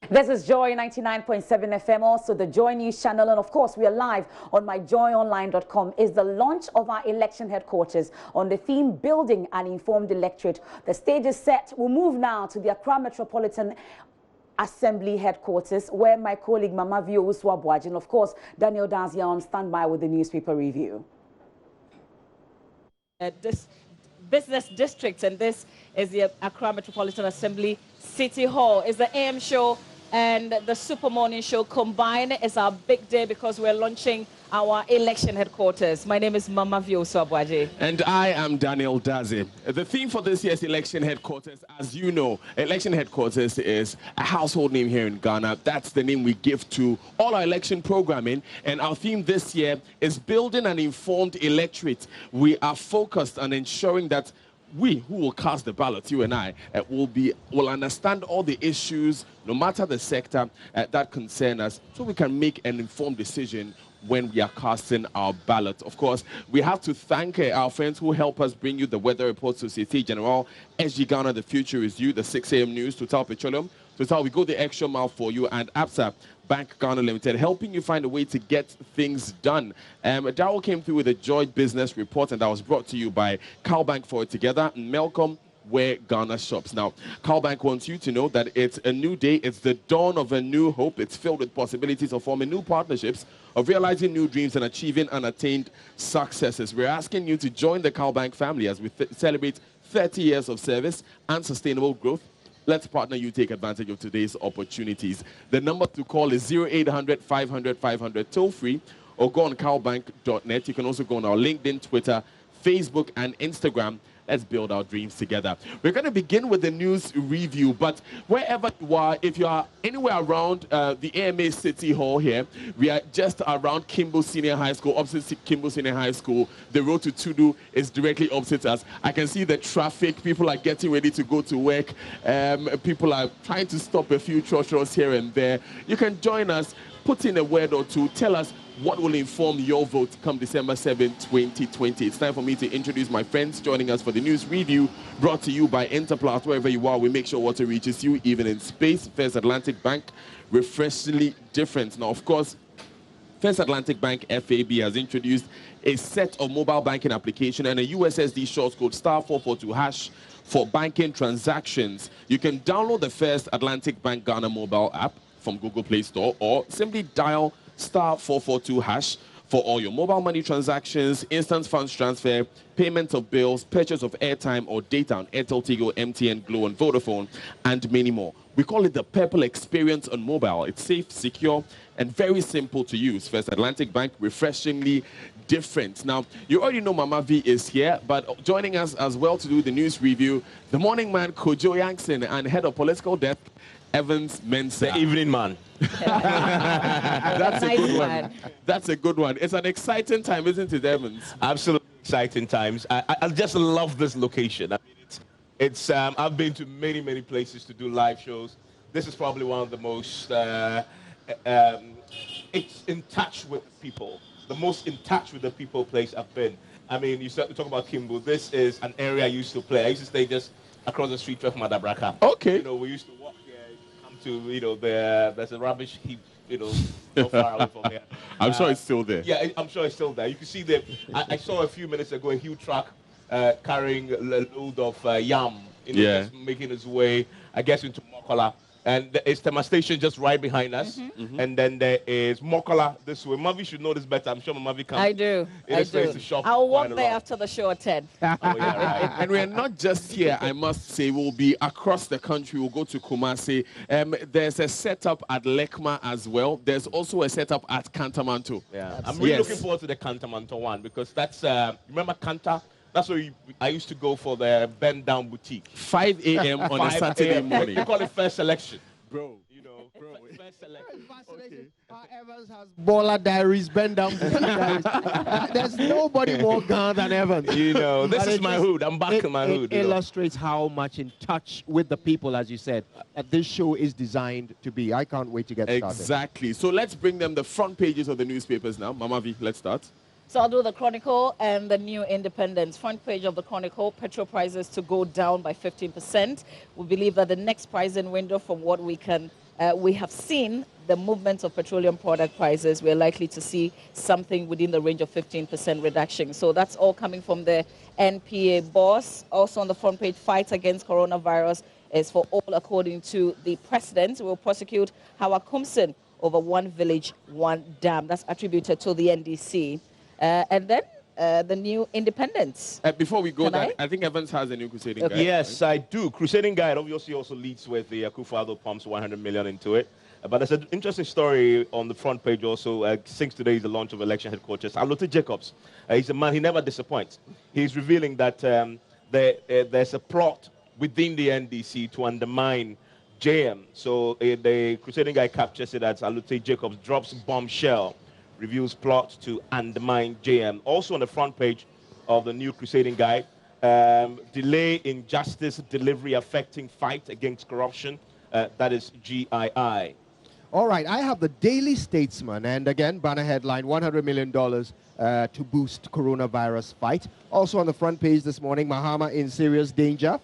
This is Joy 99.7 FM, also the Joy News channel, and of course we are live on myjoyonline.com. Is the launch of our election headquarters on the theme Building an Informed Electorate. The stage is set. We'll move now to the Accra Metropolitan Assembly headquarters, where my colleague Mama Vio Uswabwaj and of course Daniel Dazia on standby with the newspaper review. This business district, and this is the Accra Metropolitan Assembly City Hall. It's the AM show and the Super Morning Show combined. It's our big day because we're launching our election headquarters. My name is Mama Vio Swabwaji. And I am Daniel Dazi. The theme for this year's election headquarters, as you know, election headquarters is a household name here in Ghana. That's the name we give to all our election programming. And our theme this year is building an informed electorate. We are focused on ensuring that we who will cast the ballot, you and I, will understand all the issues, no matter the sector, that concern us, so we can make an informed decision when we are casting our ballot. Of course, we have to thank our friends who help us bring you the weather report, Societe Generale, SG Ghana, The Future Is You, the 6 a.m. news, Total Petroleum, Total, we go the extra mile for you, and APSA Bank Ghana Limited, helping you find a way to get things done. Darryl came through with a Joy Business Report, and that was brought to you by CalBank for it together, and Melcom, where Ghana shops. Now, CalBank wants you to know that it's a new day, it's the dawn of a new hope, it's filled with possibilities of forming new partnerships, of realizing new dreams and achieving unattained successes. We're asking you to join the CalBank family as we celebrate 30 years of service and sustainable growth. Let's partner you take advantage of today's opportunities. The number to call is 0800 500 500 toll free, or go on calbank.net. You can also go on our LinkedIn, Twitter, Facebook, and Instagram. Let's build our dreams together. We're going to begin with the news review, but wherever you are, if you are anywhere around the AMA City Hall here, we are just around Kimbo Senior High School, opposite Kimbo Senior High School. The road to Tudu is directly opposite us. I can see the traffic. People are getting ready to go to work. People are trying to stop a few churches here and there. You can join us, put in a word or two, tell us what will inform your vote come December 7, 2020. It's time for me to introduce my friends joining us for the news review, brought to you by Interplast. Wherever you are, we make sure water reaches you, even in space. First Atlantic Bank, refreshingly different. Now, of course, First Atlantic Bank FAB has introduced a set of mobile banking application and a USSD short code *442# for banking transactions. You can download the First Atlantic Bank Ghana mobile app from Google Play Store, or simply dial *442# for all your mobile money transactions, instant funds transfer, payment of bills, purchase of airtime or data on Airtel, Tigo, MTN, Glo, and Vodafone, and many more. We call it the Purple Experience on mobile. It's safe, secure, and very simple to use. First Atlantic Bank, refreshingly different. Now, you already know Mama V is here, but joining us as well to do the news review, the morning man, Kojo Yankson, and head of political desk, Evans Mensah. The evening man. That's a good one. That's a good one. It's an exciting time, isn't it, Evans? Absolutely exciting times. I just love this location. I mean, it's I've been to many places to do live shows. This is probably one of the most it's in touch with the people. The most in touch with the people place I've been. I mean, you talk about Kimbo. This is an area I used to play. I used to stay just across the street from Madabraka. Okay. You know, we used to walk here, come to, you know, there's a rubbish heap, you know, not far away from here. I'm sure it's still there. Yeah, I'm sure it's still there. You can see I saw a few minutes ago a huge truck carrying a load of yam, you know, just making its way, I guess, into Mokola. And it's Tema Station just right behind us. And then there is Mokola this way. Mavi should know this better. I'm sure Mavi can. I do. To shop. I'll walk there after the show at 10. Oh, yeah, right. And we're not just here, I must say. We'll be across the country. We'll go to Kumasi. There's a setup at Lekma as well. There's also a setup at Kantamanto. Yeah. I'm really looking forward to the Kantamanto one, because that's, remember Kanta? That's where I used to go for the bend down boutique. 5 a.m. on a Saturday morning. They call it first selection. Bro. First selection. Okay. Evans has Baller Diaries, Bend Down Diaries. There's nobody more gone than Evans. You know, this is my hood. I'm back in my hood. It illustrates how much in touch with the people, as you said, that this show is designed to be. I can't wait to get started. Exactly. So let's bring them the front pages of the newspapers now. Mama V, let's start. So I'll do the Chronicle and the New Independence. Front page of the Chronicle, petrol prices to go down by 15%. We believe that the next pricing window, from what we can we have seen the movement of petroleum product prices. We're likely to see something within the range of 15% reduction. So that's all coming from the NPA boss. Also on the front page, fight against coronavirus is for all, according to the president. We'll prosecute Howard Kumson over one village, one dam. That's attributed to the NDC. And then the new independence. Before we go, I think Evans has a new crusading guide. Yes, right? I do. Crusading Guide obviously also leads with the Akufo-Addo pumps 100 million into it. But there's an interesting story on the front page also. Since today is the launch of election headquarters, Alote Jacobs, he's a man, he never disappoints. He's revealing that there's a plot within the NDC to undermine JM. So the Crusading Guide captures it as Alote Jacobs drops bombshell, reveals plot to undermine JM. Also on the front page of the new Crusading Guide, delay in justice delivery affecting fight against corruption. That is GII. All right, I have the Daily Statesman, and again, banner headline, $100 million to boost coronavirus fight. Also on the front page this morning, Mahama in serious danger.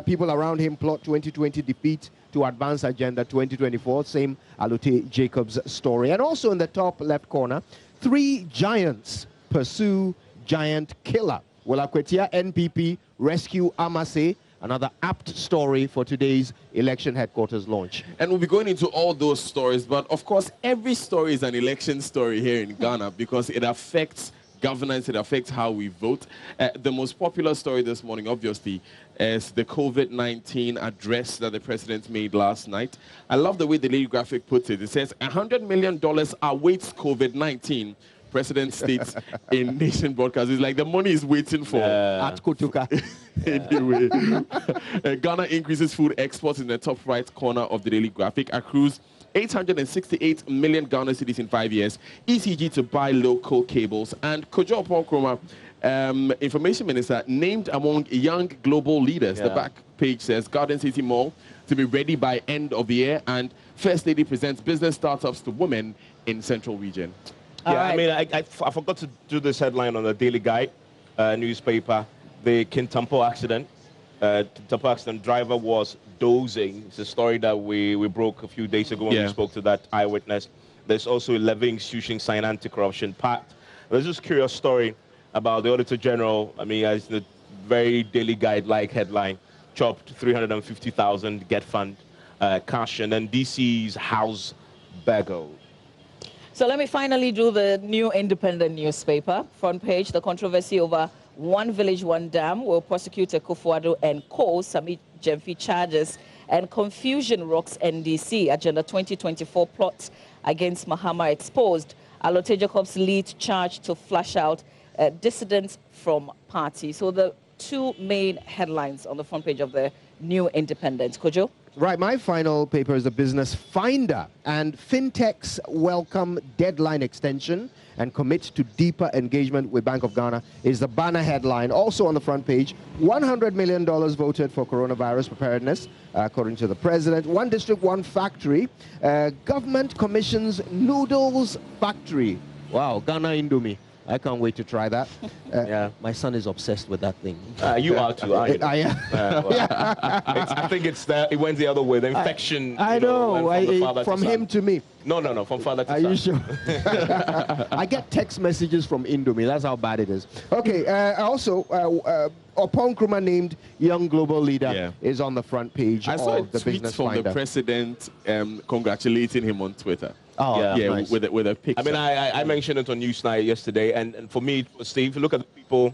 People around him plot 2020 defeat to advance Agenda 2024. Same Alote Jacobs story. And also in the top left corner, 3 giants pursue giant killer. Welakwetia NPP rescue Amase. Another apt story for today's election headquarters launch. And we'll be going into all those stories, but of course, every story is an election story here in Ghana because it affects governance, it affects how we vote. The most popular story this morning, obviously, is the COVID-19 address that the president made last night. I love the way the Daily Graphic puts it. It says, $100 million awaits COVID-19. President states in Nation Broadcast. It's like the money is waiting for. At Kotuka. Anyway, Ghana increases food exports in the top right corner of the Daily Graphic. Accrues 868 million Ghana cedis in 5 years. ECG to buy local cables. And Kojo Oponkroma, Information Minister, named among young global leaders. The back page says Garden City Mall to be ready by end of the year. And First Lady presents business startups to women in Central Region. Yeah, I mean, I forgot to do this headline on the Daily Guide newspaper. The Kintampo accident. Kintampo accident, driver was dozing. It's a story that we broke a few days ago when we spoke to that eyewitness. There's also 11 institutions signed anti-corruption pact. There's this curious story about the Auditor General. I mean, it's the very Daily Guide-like headline. Chopped 350,000 get fund cash, and then DC's house bagel. So let me finally do the new independent newspaper. Front page, the controversy over one village, one dam will prosecute Akufo-Addo and co. submit Gemfi charges, and confusion rocks NDC. Agenda 2024 plots against Mahama exposed. Alote Jacobs lead charge to flush out dissidents from party. So the 2 main headlines on the front page of the new independent. Kojo? Right, my final paper is the Business Finder, and fintechs welcome deadline extension and commit to deeper engagement with Bank of Ghana is the banner headline. Also on the front page, $100 million voted for coronavirus preparedness, according to the president. One district, one factory. Government commissions noodles factory. Wow, Ghana Indomie. I can't wait to try that. My son is obsessed with that thing. You are too, aren't you? I am. I think it went the other way. The infection. I know. From him to me. No, from father to son. Are you sure? I get text messages from Indomie. That's how bad it is. Okay. Also, Oponkroma named young global leader is on the front page of the Business from Finder. The president congratulating him on Twitter. Oh, yeah, nice. with a picture. I mean, I mentioned it on Newsnight yesterday, and for me, Steve, if you look at the people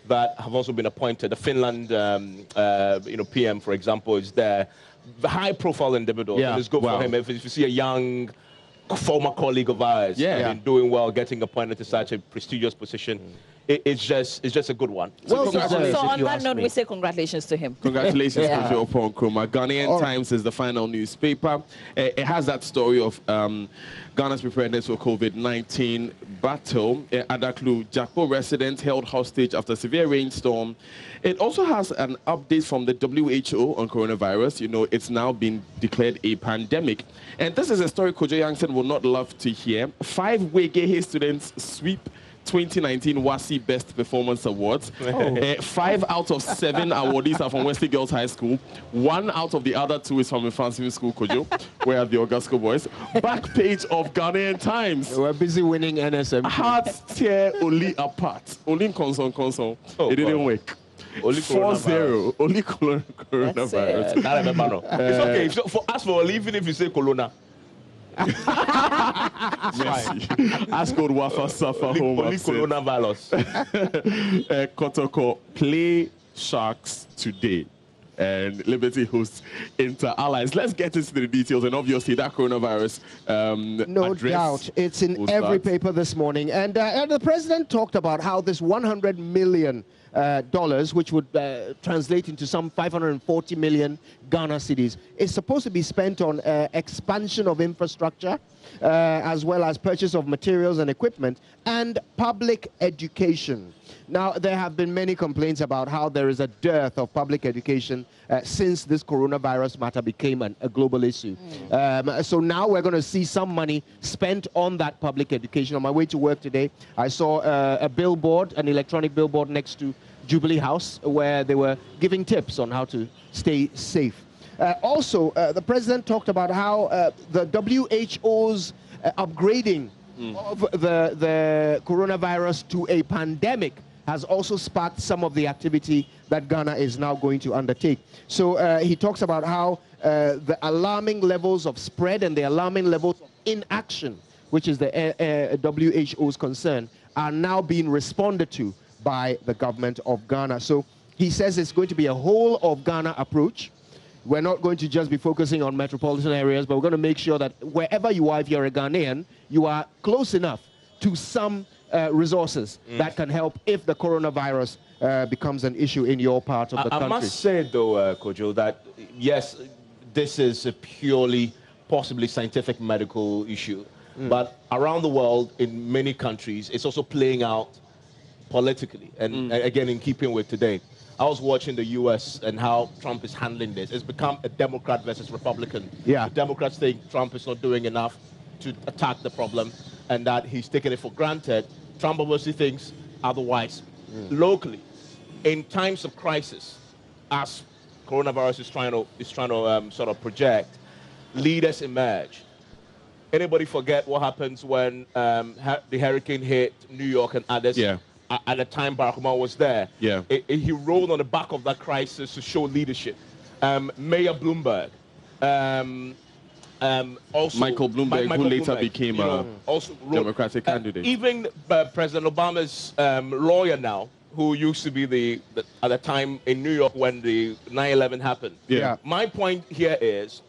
that have also been appointed, the Finland, PM, for example, is there. The high-profile individual. Yeah. Let's go for him. If you see a young former colleague of ours, doing well, getting appointed to such a prestigious position. It's just a good one. So on that note, we say congratulations to him. Congratulations to Joe Nkrumah. Ghanaian Times is the final newspaper. It has that story of Ghana's preparedness for COVID-19 battle. Adaklu Jakpo residents held hostage after severe rainstorm. It also has an update from the WHO on coronavirus. You know, it's now been declared a pandemic. And this is a story Kojo Yankson will not love to hear. 5 Wegehe students sweep 2019 WASI Best Performance Awards. 5 out of 7 awardees are from Wesley Girls High School. 1 out of the other 2 is from Infancy School, Kojo, where are the Augusto boys. Back page of Ghanaian Times. We're busy winning NSM. Hearts tear Oli apart. Oli console. It didn't work. Only 4-0. Only coronavirus. I remember no. It's okay. So for us, for even if you say Corona. Messi. Ask God Wafa suffer home. Only coronavirus. Kotoko play Sharks today. And Liberty hosts Inter Allies. Let's get into the details. And obviously, that coronavirus no doubt. It's in every paper this morning. And the president talked about how this $100 million, which would translate into some 540 million Ghana cedis, is supposed to be spent on expansion of infrastructure, as well as purchase of materials and equipment, and public education. Now, there have been many complaints about how there is a dearth of public education since this coronavirus matter became a global issue. So now we're going to see some money spent on that public education. On my way to work today, I saw a billboard, an electronic billboard next to Jubilee House, where they were giving tips on how to stay safe. Also, the president talked about how the WHO's upgrading of the coronavirus to a pandemic has also sparked some of the activity that Ghana is now going to undertake. So he talks about how the alarming levels of spread and the alarming levels of inaction, which is the WHO's concern, are now being responded to by the government of Ghana. So he says it's going to be a whole of Ghana approach. We're not going to just be focusing on metropolitan areas, but we're going to make sure that wherever you are, if you're a Ghanaian, you are close enough to some resources that can help if the coronavirus becomes an issue in your part of the country. I must say, though, Kojo, that yes, this is a purely, possibly scientific medical issue. But around the world, in many countries, it's also playing out politically. And again, in keeping with today, I was watching the U.S. and how Trump is handling this. It's become a Democrat versus Republican. Yeah. The Democrats think Trump is not doing enough to attack the problem and that he's taking it for granted. Trump obviously thinks otherwise. Locally, in times of crisis, as coronavirus is trying to sort of project, leaders emerge. Anybody forget what happens when the hurricane hit New York and others? Yeah. At the time Barack Obama was there, yeah, he rolled on the back of that crisis to show leadership. Mayor Bloomberg, also Michael Bloomberg, who later became a also Democratic candidate. Even President Obama's lawyer now, who used to be at the time in New York when the 9/11 happened. Yeah. My point here is,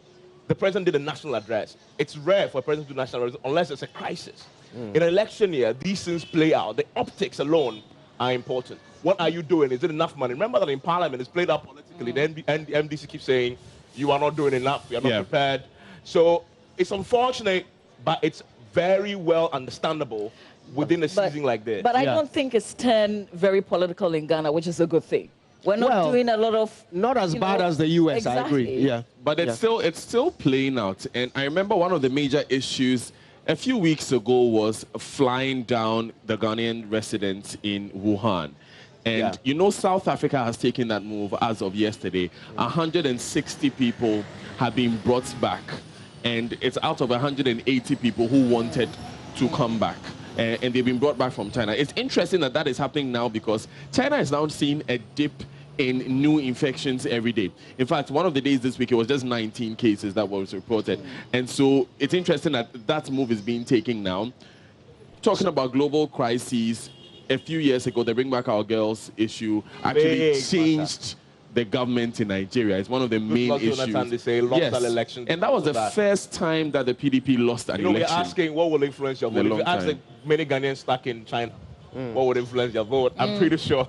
the president did a national address. It's rare for a president to do a national address unless it's a crisis. In an election year, these things play out. The optics alone are important. What are you doing? Is it enough money? Remember that in Parliament, it's played out politically. The MDC keeps saying, you are not doing enough. You are not prepared. So it's unfortunate, but it's very well understandable within a season like this. But I don't think it's turned very political in Ghana, which is a good thing. We're not doing a lot of... Not as bad as the U.S., exactly. I agree. Yeah. But it's still playing out. And I remember one of the major issues a few weeks ago was flying down the Ghanaian residents in Wuhan. And you know, South Africa has taken that move as of yesterday. 160 people have been brought back. And it's out of 180 people who wanted to come back. And they've been brought back from China. It's interesting that that is happening now because China is now seeing a dip in new infections every day. In fact, one of the days this week, it was just 19 cases that was reported. And so it's interesting that that move is being taken now. Talking about global crises, a few years ago, the Bring Back Our Girls issue actually changed the government in Nigeria. It's one of the main issues. Election. And that was the first time that the PDP lost an election. We're asking what will influence your vote. If you ask many Ghanaians stuck in China, what would influence your vote, I'm pretty sure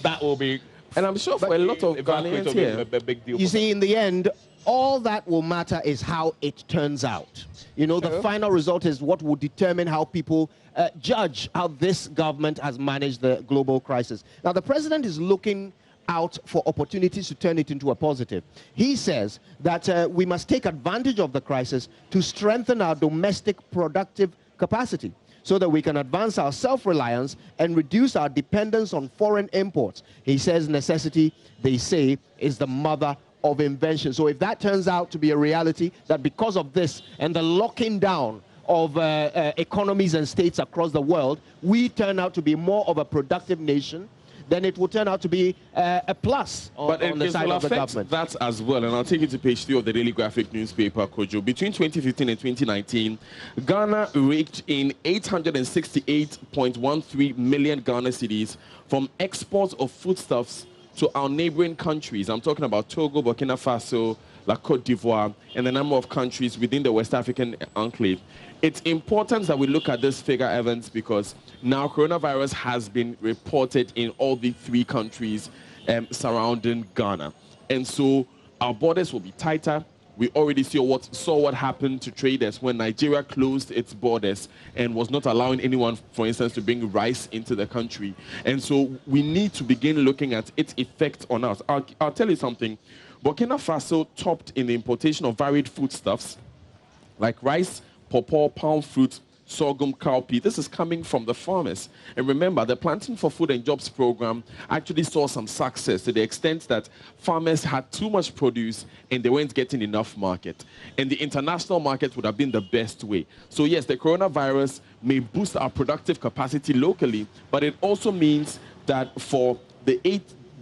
that will be... And I'm sure for a lot of Ghanaians here, a big deal. You see, in the end, all that will matter is how it turns out. You know, the final result is what will determine how people judge how this government has managed the global crisis. Now, the president is looking out for opportunities to turn it into a positive. He says that we must take advantage of the crisis to strengthen our domestic productive capacity. so that we can advance our self-reliance and reduce our dependence on foreign imports. He says necessity, they say, is the mother of invention. So if that turns out to be a reality, that because of this and the locking down of economies and states across the world, we turn out to be more of a productive nation, then it will turn out to be a plus on the side of the government. That as well, and I'll take you to page 3 of the Daily Graphic newspaper, Kojo. Between 2015 and 2019, Ghana raked in 868.13 million Ghana cedis from exports of foodstuffs to our neighboring countries. I'm talking about Togo, Burkina Faso, La Côte d'Ivoire, and a number of countries within the West African enclave. It's important that we look at this figure, Evans, because now coronavirus has been reported in all the 3 countries surrounding Ghana. And so our borders will be tighter. We already saw what happened to traders when Nigeria closed its borders and was not allowing anyone, for instance, to bring rice into the country. And so we need to begin looking at its effect on us. I'll tell you something. Burkina Faso topped in the importation of varied foodstuffs like rice, pawpaw, palm fruit, sorghum, cowpea. This is coming from the farmers. And remember, the Planting for Food and Jobs program actually saw some success to the extent that farmers had too much produce and they weren't getting enough market. And the international market would have been the best way. So yes, the coronavirus may boost our productive capacity locally, but it also means that for the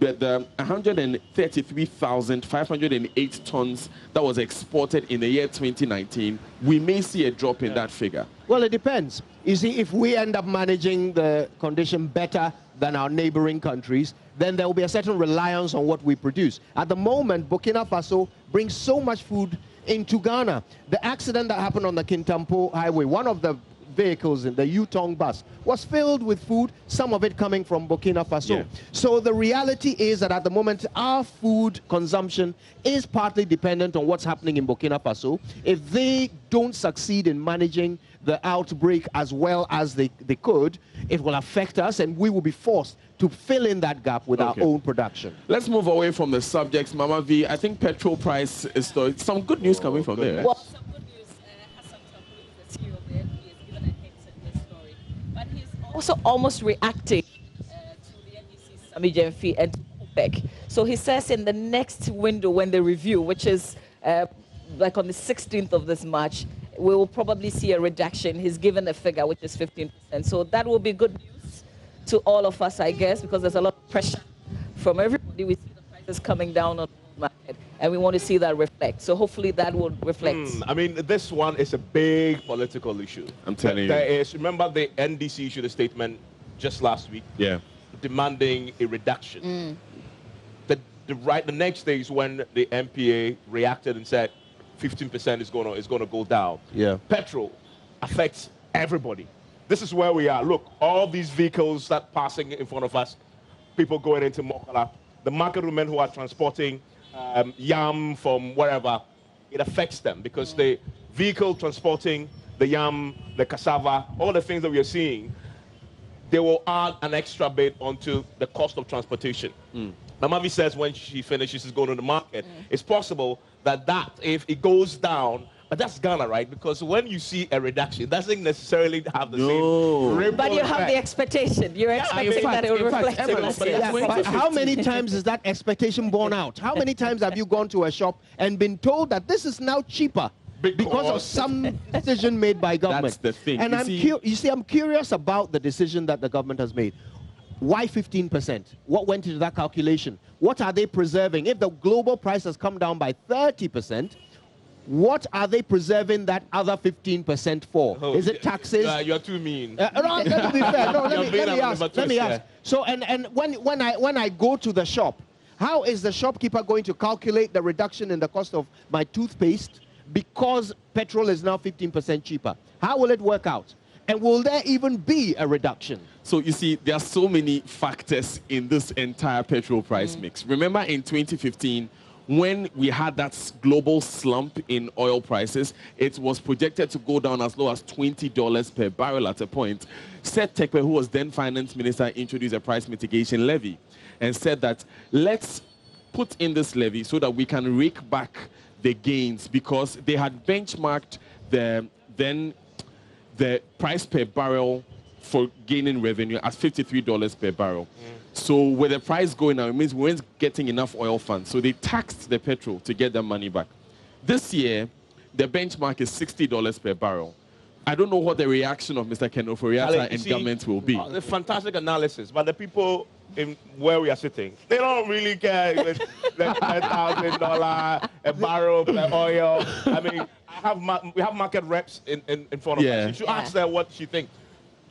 133,508 tons that was exported in the year 2019, we may see a drop in that figure. Well, it depends. You see, if we end up managing the condition better than our neighboring countries, then there will be a certain reliance on what we produce. At the moment, Burkina Faso brings so much food into Ghana. The accident that happened on the Kintampo Highway, one of the vehicles in the Yutong bus was filled with food, some of it coming from Burkina Faso. Yeah. So the reality is that at the moment, our food consumption is partly dependent on what's happening in Burkina Faso. If they don't succeed in managing the outbreak as well as they could, it will affect us and we will be forced to fill in that gap with our own production. Let's move away from the subjects, Mama V. I think petrol price is some good news coming from there. Well, some good news. Hassan Tabu, the CEO of the NP, has given a hint in this story. But he's also almost reacting to the NDC's Sami Jemfi and OPEC. So he says in the next window when they review, which is like on the 16th of this March, we will probably see a reduction. He's given a figure, which is 15%. So that will be good news to all of us, I guess, because there's a lot of pressure from everybody. We see the prices coming down on the market, and we want to see that reflect. So hopefully that will reflect. I mean, this one is a big political issue. I'm telling you. There is, remember the NDC issued a statement just last week demanding a reduction. The next day is when the MPA reacted and said 15% is going to go down. Petrol affects everybody. This is where we are. Look, all these vehicles that passing in front of us, people going into Mokala, the market women who are transporting yam from wherever, it affects them because the vehicle transporting the yam, the cassava, all the things that we are seeing, they will add an extra bit onto the cost of transportation. Mamavi says when she finishes, she's going to the market. It's possible that if it goes down, but that's Ghana, right? Because when you see a reduction, it doesn't necessarily have the same ripple But you have the expectation. You're expecting that it will reflect in last year. But how many times is that expectation borne out? How many times have you gone to a shop and been told that this is now cheaper because of some decision made by government? That's the thing. And I'm curious about the decision that the government has made. Why 15%? What went into that calculation? What are they preserving? If the global price has come down by 30%, what are they preserving that other 15% for? Is it taxes? You're too mean. No, let me be fair. No, let me ask. So, and when I go to the shop, how is the shopkeeper going to calculate the reduction in the cost of my toothpaste because petrol is now 15% cheaper? How will it work out? And will there even be a reduction? So you see, there are so many factors in this entire petrol price mix. Remember in 2015, when we had that global slump in oil prices, it was projected to go down as low as $20 per barrel at a point. Seth Tekwe, who was then finance minister, introduced a price mitigation levy and said that let's put in this levy so that we can rake back the gains, because they had benchmarked the the price per barrel for gaining revenue at $53 per barrel. So with the price going up, it means we weren't getting enough oil funds. So they taxed the petrol to get their money back. This year, the benchmark is $60 per barrel. I don't know what the reaction of Mr. Ken Oforiatta and government will be. The fantastic analysis, but the people in where we are sitting, they don't really care if it's the $10,000 a barrel per oil. I mean, we have market reps in front of us. You should ask her what she thinks.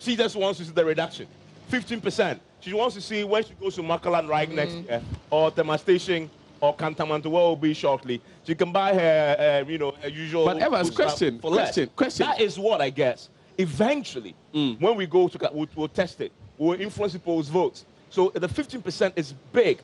She just wants to see the reduction, 15%. She wants to see when she goes to Makalan right next year, or Tema Station, or Cantonment, where will be shortly. She can buy her, a usual. But Evans, question. That is what I guess. Eventually, when we go to, we'll test it. We'll influence people's votes. So the 15% is big,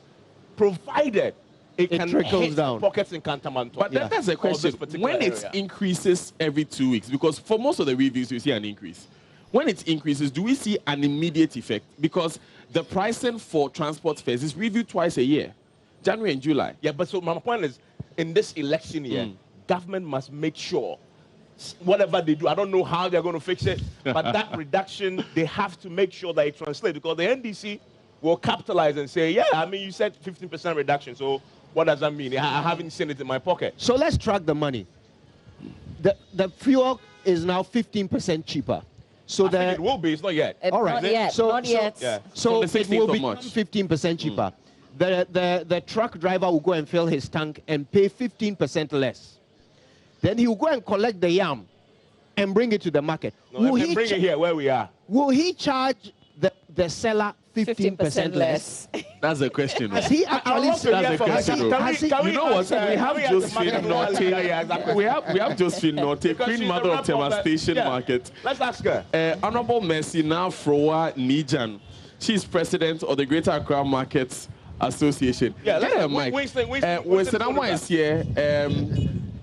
provided it can trickles down pockets in Cantonment. But that's the question. When it increases every 2 weeks, because for most of the reviews we see an increase. When it increases, do we see an immediate effect? Because the pricing for transport fares is reviewed twice a year, January and July. Yeah, but so my point is, in this election year, government must make sure whatever they do, I don't know how they're going to fix it, but that reduction, they have to make sure that it translates, because the NDC will capitalize and say, yeah, I mean, you said 15% reduction, so what does that mean? I haven't seen it in my pocket. So let's track the money. The fuel is now 15% cheaper. So I think it will be. It's not yet. All right. Not yet. So, not yet. So it will be March. 15% cheaper. The truck driver will go and fill his tank and pay 15% less. Then he will go and collect the yam and bring it to the market. No, will he bring it here where we are? Will he charge the seller 15% less? That's the question. Has he actually That's the question. You know what? We have Josephine Norte. We have Josephine Norte, Queen Mother of Tema Station Market. Let's ask her. Honorable Messina Froa Nijan. She's president of the Greater Accra Markets Association. Yeah, get her mic. Winston Amwa is here.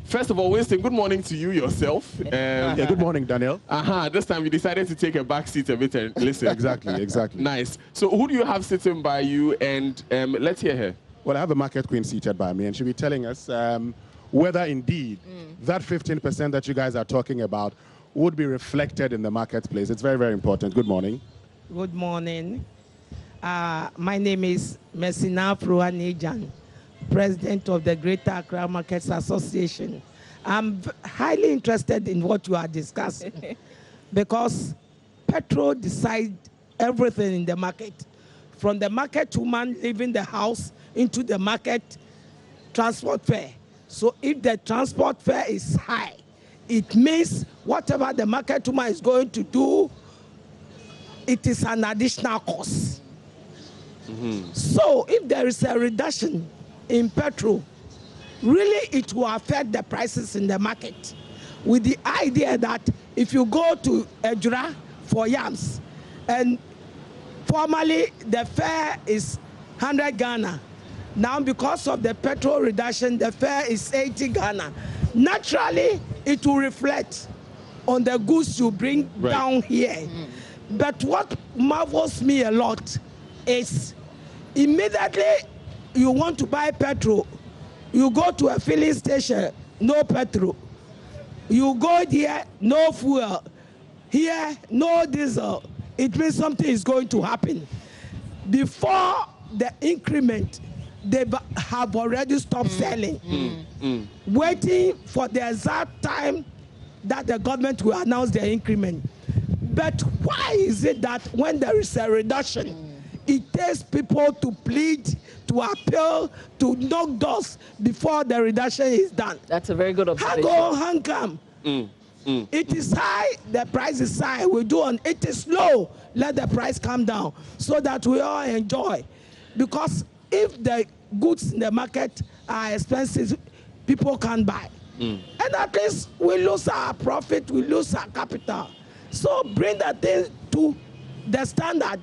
First of all, Winston, good morning to you yourself. Yeah, good morning, Daniel. This time you decided to take a back seat a bit and listen. Exactly. Nice. So who do you have sitting by you? And let's hear her. Well, I have the market queen seated by me, and she'll be telling us whether indeed that 15% that you guys are talking about would be reflected in the marketplace. It's very, very important. Good morning. Good morning. My name is Messina Fruanijan, President of the Greater Accra Markets Association. I'm highly interested in what you are discussing because Petrol decides everything in the market. From the market woman leaving the house into the market transport fare. So if the transport fare is high, it means whatever the market woman is going to do, it is an additional cost. So if there is a reduction in petrol, really it will affect the prices in the market, with the idea that if you go to Ejura for yams, and formerly the fare is 100 Ghana, now because of the petrol reduction, the fare is 80 Ghana. Naturally, it will reflect on the goods you bring down here. But what marvels me a lot is immediately you want to buy petrol, you go to a filling station, no petrol. You go there, no fuel. Here, no diesel. It means something is going to happen. Before the increment, they have already stopped selling, waiting for the exact time that the government will announce the increment. But why is it that when there is a reduction, it takes people to plead, to appeal, to knock doors before the reduction is done? That's a very good observation. How come? It is high, the price is high. We do on it is low, let the price come down so that we all enjoy. Because if the goods in the market are expensive, people can't buy. And at least we lose our profit, we lose our capital. So bring that thing to the standard,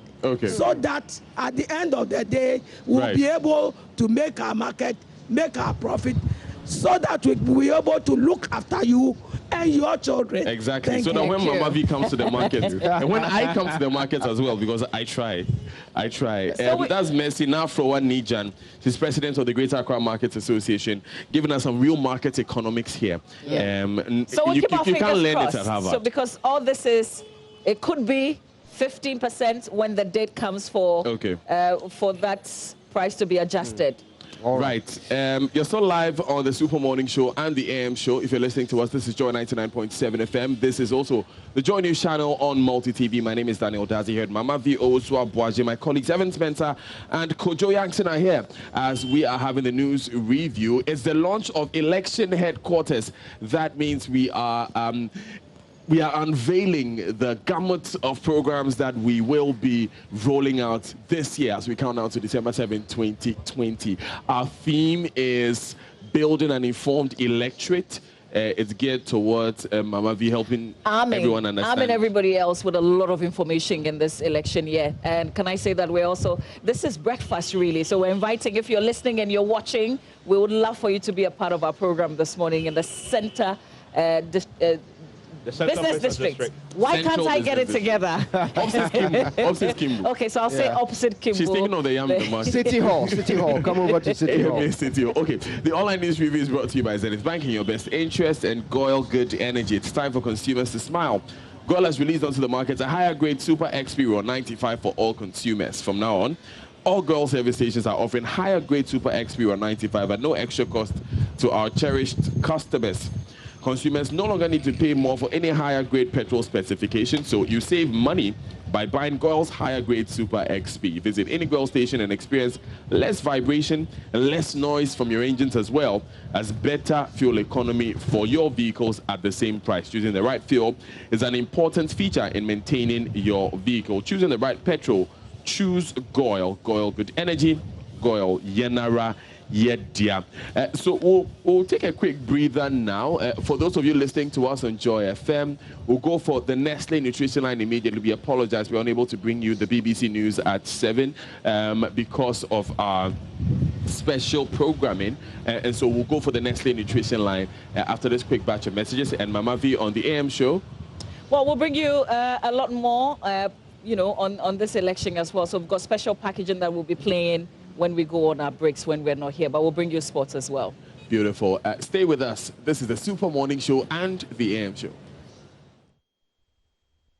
so that at the end of the day, we'll be able to make our market, make our profit, so that we'll be able to look after you and your children. Exactly. Thank So you. that when Mama V comes to the market, and when I come to the market as well, because I try. So that's Mercy Nafroa Nijan. She's president of the Greater Accra Markets Association, giving us some real market economics here. Yeah. So we you keep our can't fingers learn crossed. it at Harvard. So because all this is, it could be 15% when the date comes for that price to be adjusted. All right. You're still live on the Super Morning Show and the AM Show. If you're listening to us, this is Joy 99.7 FM. This is also the Joy News channel on Multi TV. My name is Daniel Dazi here. Mama V. Owusu Abuaje, my colleagues Evan Spencer and Kojo Yankson are here as we are having the news review. It's the launch of election headquarters. That means we are unveiling the gamut of programs that we will be rolling out this year as we count down to December 7, 2020. Our theme is building an informed electorate. It's geared towards Mama V helping everyone understand. Arming everybody else with a lot of information in this election year. And can I say that this is breakfast really. So we're inviting, if you're listening and you're watching, we would love for you to be a part of our program this morning in the center business district. Why Central can't I get it together? Opposite Kimbu. Okay, so I'll say opposite Kimbu. She's thinking of the Yam market. City Hall. Come over to City Hall. City Hall. Okay, the online news review is brought to you by Zenith Bank in your best interest and Goyle Good Energy. It's time for consumers to smile. Goyle has released onto the market a higher grade Super XP Raw 95 for all consumers. From now on, all Goyle service stations are offering higher grade Super XP Raw 95 at no extra cost to our cherished customers. Consumers no longer need to pay more for any higher grade petrol specification, so you save money by buying Goyle's higher grade Super XP. Visit any Goyle station and experience less vibration and less noise from your engines, as well as better fuel economy for your vehicles at the same price. Choosing the right fuel is an important feature in maintaining your vehicle. Choosing the right petrol, choose Goyle. Goyle Good Energy, Goyle Yenara. So we'll take a quick breather now. For those of you listening to us on Joy FM, we'll go for the Nestle Nutrition Line immediately. We apologize, we're unable to bring you the BBC News at 7 because of our special programming. And so we'll go for the Nestle Nutrition Line after this quick batch of messages. And Mama V on the AM show. Well, we'll bring you a lot more, on this election as well. So we've got special packaging that we'll be playing when we go on our breaks when we're not here, but we'll bring you sports as well. Beautiful. Stay with us. This is the Super Morning Show and the AM Show.